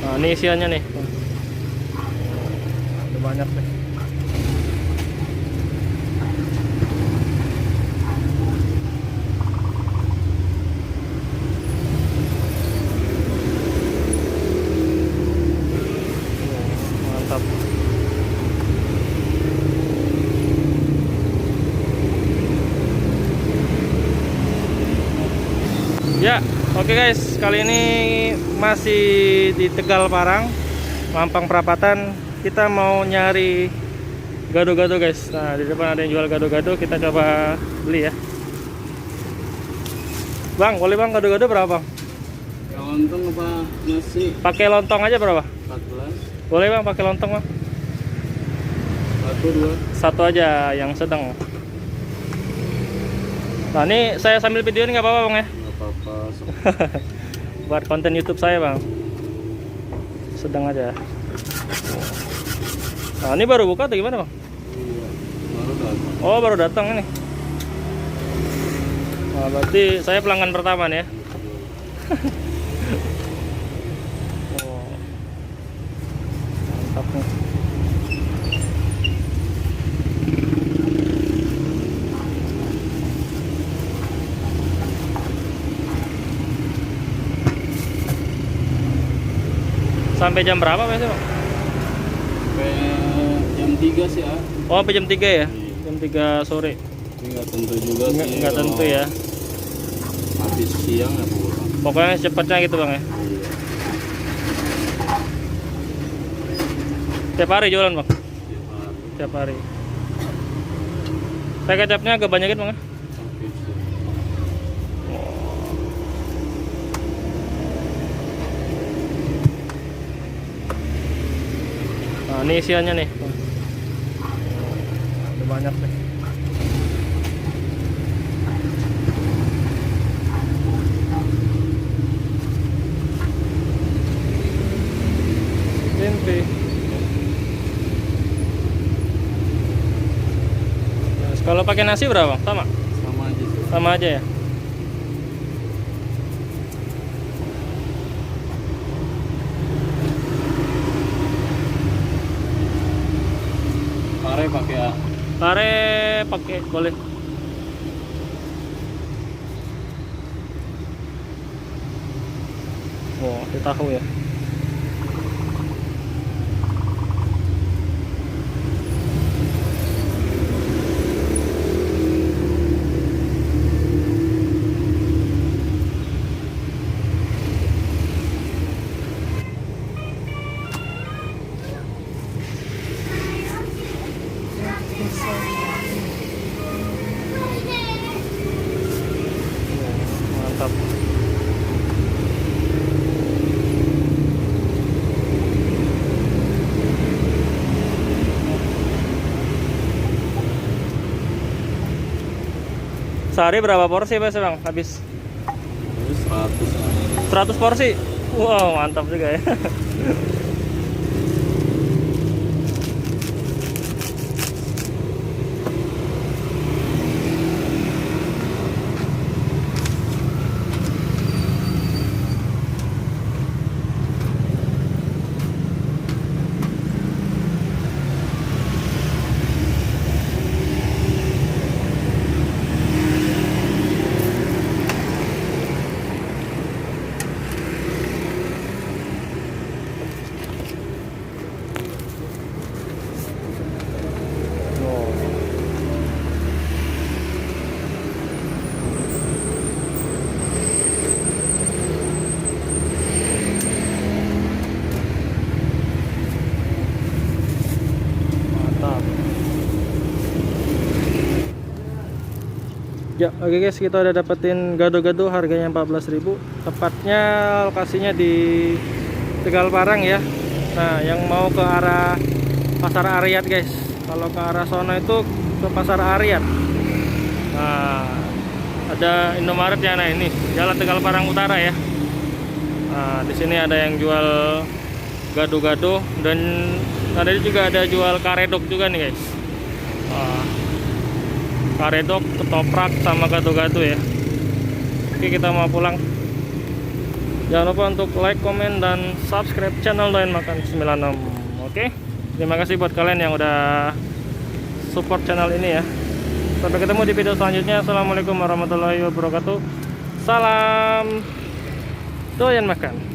Nah, ini isiannya nih. Ada banyak nih. Mantap. Ya, oke guys, kali ini masih di Tegal Parang, Mampang Perapatan. Kita mau nyari gado-gado guys. Nah, di depan ada yang jual gado-gado, kita coba beli ya. Bang, boleh bang, gado-gado berapa bang? Lontong apa nasi? Pakai lontong aja berapa? 14. Boleh bang, pakai lontong bang. 1 2. Satu aja yang sedang. Nah, ini saya sambil video ini nggak apa-apa bang ya? Nggak apa-apa. Buat konten YouTube saya bang. Sedang aja. Nah, ini baru buka atau gimana bang? Iya, baru datang. Oh, baru datang ini. Nah, berarti saya pelanggan pertama nih ya. Oh, mantap nih. Sampai jam berapa biasanya bang? Sampai jam 3 sih ya. Oh, sampai jam 3 ya? Jam 3 sore. Tapi nggak tentu juga sih. Nggak tentu ya. Habis siang ya pulang. Pokoknya cepatnya gitu bang ya. Iya. Tiap hari jualan bang? Tiap hari. Tiap hari. Saya kecapnya agak banyakin bang ya. Oke, sih. Nah, ini isiannya nih. Ada banyak nih. Tempe. Nah, kalau pakai nasi berapa bang? Sama? Sama aja sih. Sama aja ya? Pare pakai ya. Pare pakai boleh. Oh, di tahu ya. Mantap. Sehari berapa porsi biasa bang? Habis Terus 100. 100 porsi? Wow, mantap juga ya. Ya, oke guys, kita udah dapetin gado-gado harganya 14.000. Tepatnya lokasinya di Tegal Parang ya. Nah, yang mau ke arah Pasar Aryat guys. Kalau ke arah sono itu ke Pasar Aryat. Nah, ada Indomaret ya. Nah, ini Jalan Tegal Parang Utara ya. Nah, di sini ada yang jual gado-gado dan ada juga ada jual karedok juga nih guys. Karedok, ketoprak sama gado-gado ya. Oke, kita mau pulang. Jangan lupa untuk like, komen, dan subscribe channel Doyan Makan 96. Oke, terima kasih buat kalian yang udah support channel ini ya. Sampai ketemu di video selanjutnya. Assalamualaikum warahmatullahi wabarakatuh. Salam Doyan Makan.